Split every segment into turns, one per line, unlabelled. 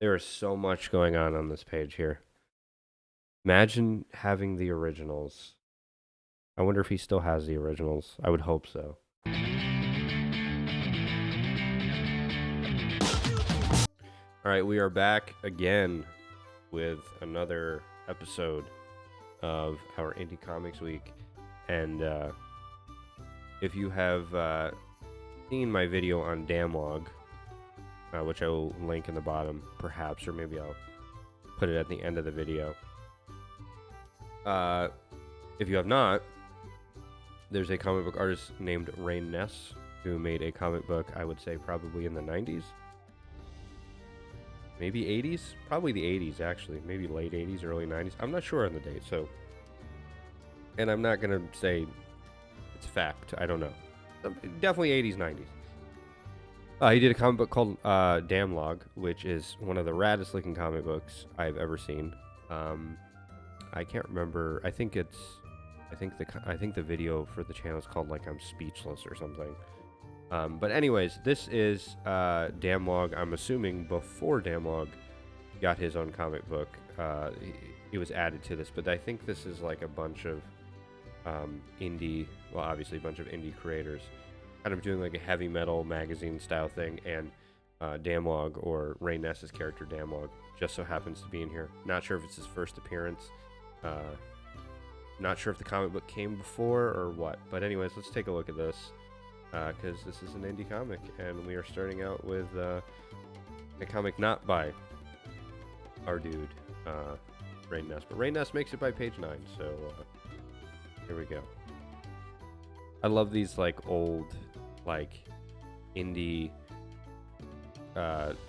There is so much going on this page here. Imagine having the originals. I wonder if he still has the originals. I would hope so. All right, we are back again with another episode of our Indie Comics Week. And if you have seen my video on Damlog, which I will link in the bottom, perhaps, or maybe I'll put it at the end of the video. If you have not, there's a comic book artist named Rain Ness who made a comic book, I would say probably in the 90s. Maybe 80s? Probably the 80s, actually. Maybe late 80s, early 90s. I'm not sure on the date, so... And I'm not going to say it's fact. I don't know. Definitely 80s, 90s. He did a comic book called Damlog, which is one of the raddest looking comic books I've ever seen. I can't remember. I think the video for the channel is called like I'm Speechless or something. But anyways, this is Damlog. I'm assuming before Damlog got his own comic book, he was added to this. But I think this is like a bunch of obviously a bunch of indie creators kind of doing like a heavy metal magazine style thing. And Damlog, or Rain Ness's character Damlog, just so happens to be in here. Not sure if it's his first appearance. Not sure if the comic book came before or what. But anyways, let's take a look at this. Because this is an indie comic, and we are starting out with a comic not by our dude, Rain Ness. But Rain Ness makes it by page 9, so here we go. I love these, like, old, like, indie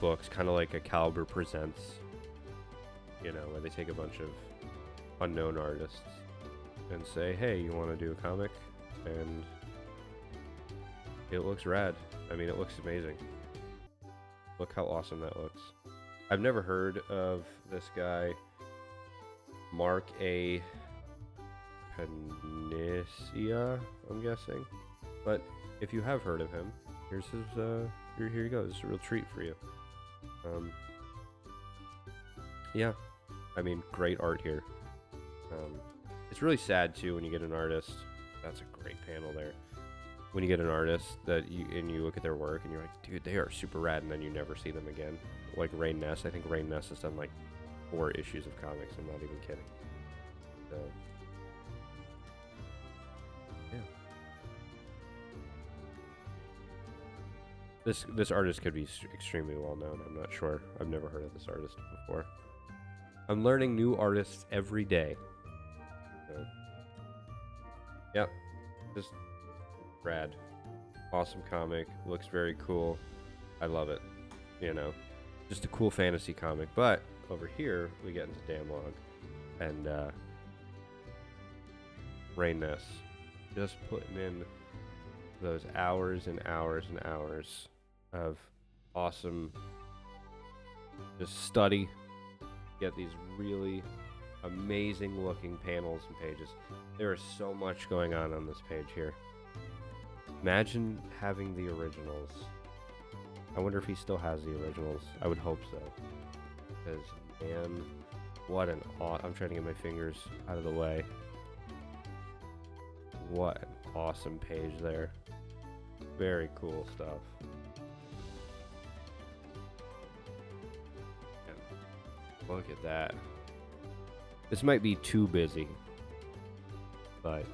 books, kind of like a Caliber Presents, you know, where they take a bunch of unknown artists and say, hey, you want to do a comic? And it looks rad. I mean, it looks amazing. Look how awesome that looks. I've never heard of this guy, Mark A. Panacea, I'm guessing. But if you have heard of him, here's his, here you go. This is a real treat for you. Yeah. I mean, great art here. It's really sad, too, when you get an artist. That's a great panel there. When you get an artist that you look at their work and you're like, dude, they are super rad, and then you never see them again. Like Rain Ness. I think Rain Ness has done like 4 issues of comics. I'm not even kidding. So, yeah. This artist could be extremely well known. I'm not sure. I've never heard of this artist before. I'm learning new artists every day. So, yep. Just rad. Awesome comic. Looks very cool. I love it. You know, just a cool fantasy comic. But over here, we get into Damlog. And Rain Ness. Just putting in those hours and hours and hours of awesome just study. Get these really amazing looking panels and pages. There is so much going on this page here. Imagine having the originals. I wonder if he still has the originals. I would hope so. Because, man, what an I'm trying to get my fingers out of the way. What an awesome page there. Very cool stuff. And look at that. This might be too busy, but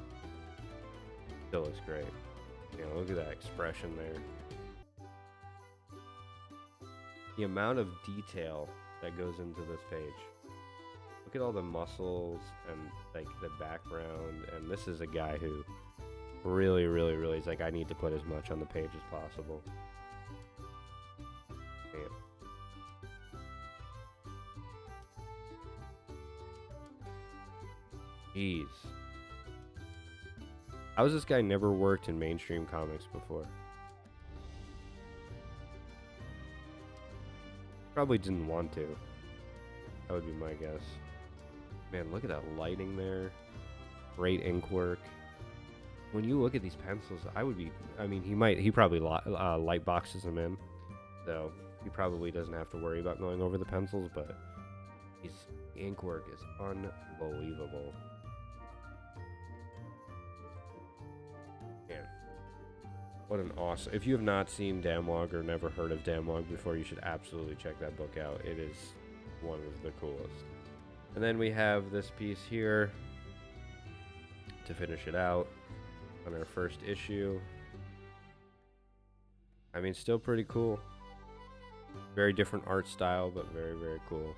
still looks great. You know, look at that expression there. The amount of detail that goes into this page. Look at all the muscles and like the background. And this is a guy who really is like, I need to put as much on the page as possible. Man. Jeez. How has this guy never worked in mainstream comics before? Probably didn't want to. That would be my guess. Man, look at that lighting there. Great ink work. When you look at these pencils, he probably light boxes them in. So he probably doesn't have to worry about going over the pencils, but his ink work is unbelievable. Man, what an awesome... If you have not seen Damlog or never heard of Damlog before, you should absolutely check that book out. It is one of the coolest. And then we have this piece here to finish it out on our first issue. I mean, still pretty cool. Very different art style, but very, very cool.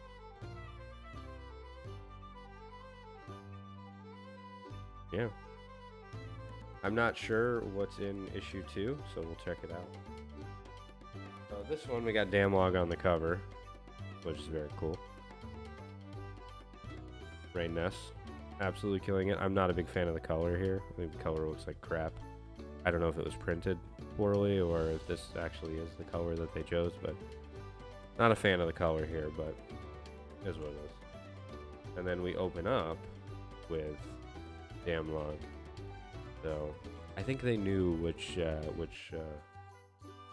Yeah. I'm not sure what's in issue 2, so we'll check it out. This one, we got Damlog on the cover, which is very cool. Rain Ness, absolutely killing it. I'm not a big fan of the color here. I think the color looks like crap. I don't know if it was printed poorly or if this actually is the color that they chose, but not a fan of the color here, but it is what it is. And then we open up with Damlog. So I think they knew which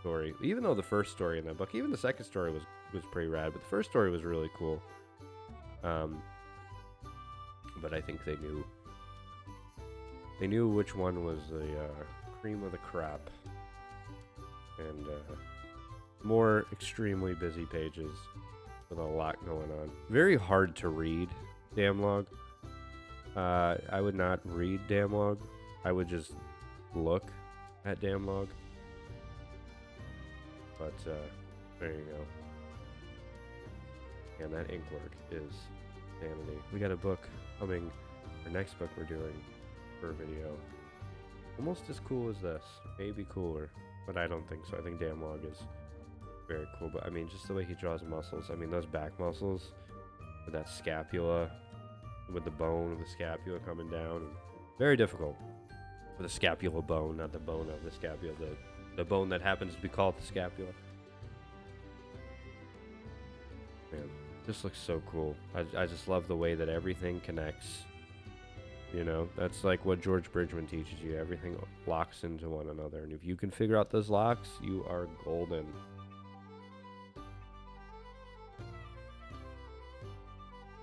story, even though the first story in that book, even the second story was pretty rad, but the first story was really cool. But I think they knew which one was the cream of the crop. And more extremely busy pages with a lot going on. Very hard to read Damlog. I would not read Damlog. I would just look at Damlog. But there you go. And that ink work is sanity. We got a book coming. Our next book we're doing for a video. Almost as cool as this. Maybe cooler. But I don't think so. I think Damlog is very cool. But I mean, just the way he draws muscles. I mean, those back muscles with that scapula, with the bone of the scapula coming down. Very difficult. With a scapula bone, not the bone of the scapula. The bone that happens to be called the scapula. Man, this looks so cool. I just love the way that everything connects. You know, that's like what George Bridgman teaches you. Everything locks into one another. And if you can figure out those locks, you are golden.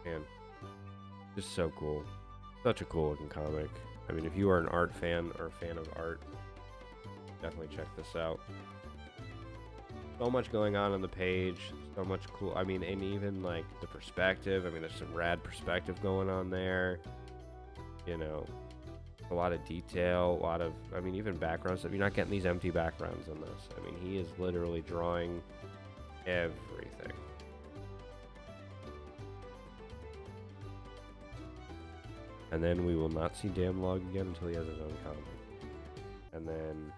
Man, just so cool. Such a cool looking comic. I mean, if you are an art fan or a fan of art, definitely check this out. So much going on the page. So much cool. I mean, and even like the perspective. I mean, there's some rad perspective going on there. You know, a lot of detail, a lot of, I mean, even background stuff. You're not getting these empty backgrounds in this. I mean, he is literally drawing everything. And then we will not see Damlog again until he has his own comic. And then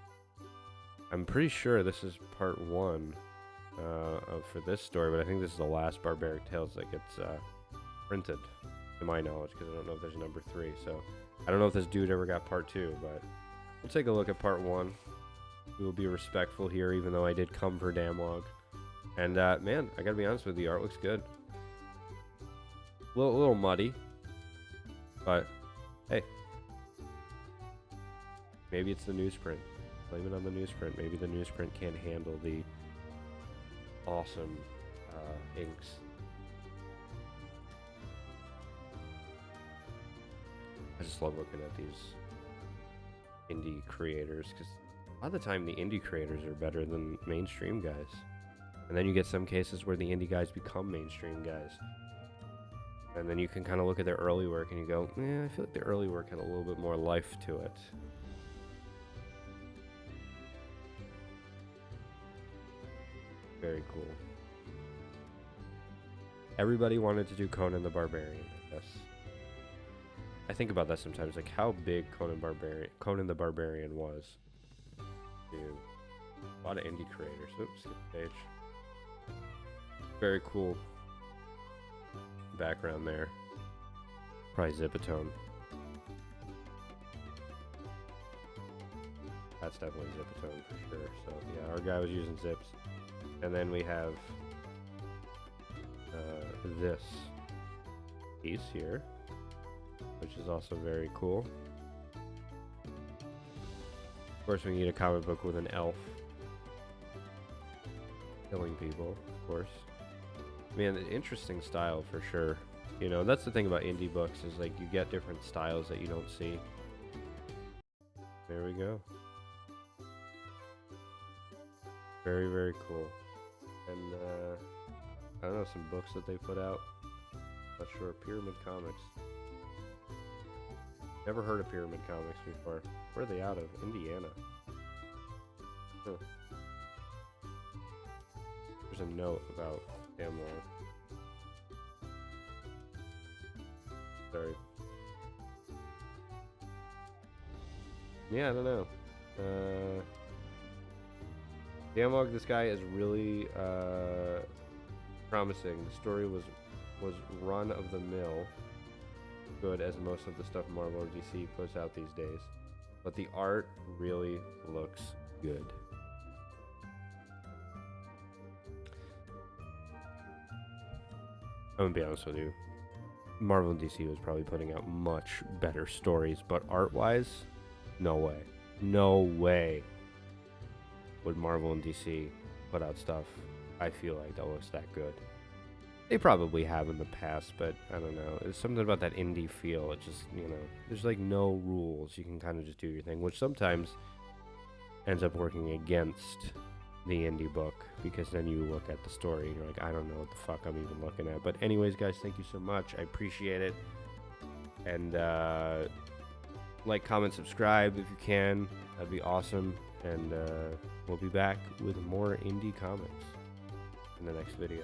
I'm pretty sure this is part 1 for this story, but I think this is the last Barbaric Tales that gets printed, to my knowledge, because I don't know if there's number 3. So I don't know if this dude ever got part 2, but we'll take a look at part 1. We will be respectful here, even though I did come for Damlog. And man, I gotta be honest with you, the art looks good. A little muddy. But, hey, maybe it's the newsprint. Blame it on the newsprint. Maybe the newsprint can't handle the awesome inks. I just love looking at these indie creators, because a lot of the time the indie creators are better than mainstream guys. And then you get some cases where the indie guys become mainstream guys. And then you can kind of look at their early work and you go, I feel like the early work had a little bit more life to it. Very cool. Everybody wanted to do Conan the Barbarian, I guess. I think about that sometimes, like how big Conan the Barbarian was. Dude, a lot of indie creators. Oops, skip the page. Very cool background there. Probably Zipatone. That's definitely Zipatone for sure. So yeah, our guy was using zips. And then we have this piece here, which is also very cool. Of course, we need a comic book with an elf. killing people, of course. Man, an interesting style for sure. You know, that's the thing about indie books is like you get different styles that you don't see. There we go. Very, very cool. And I don't know, some books that they put out. Not sure. Pyramid Comics. Never heard of Pyramid Comics before. Where are they out of? Indiana. Huh. There's a note about Damlog. Sorry. Yeah, I don't know. Damlog, this guy is really promising. The story was run of the mill, good as most of the stuff Marvel or DC puts out these days, but the art really looks good. I'm gonna be honest with you. Marvel and DC was probably putting out much better stories, but art-wise, no way. No way would Marvel and DC put out stuff, I feel like, that looks that good. They probably have in the past, but I don't know. There's something about that indie feel. It just, you know, there's like no rules. You can kind of just do your thing, which sometimes ends up working against the indie book, because then you look at the story and you're like, I don't know what the fuck I'm even looking at. But anyways, guys, thank you so much. I appreciate it. And like, comment, subscribe if you can. That'd be awesome. And we'll be back with more indie comics in the next video.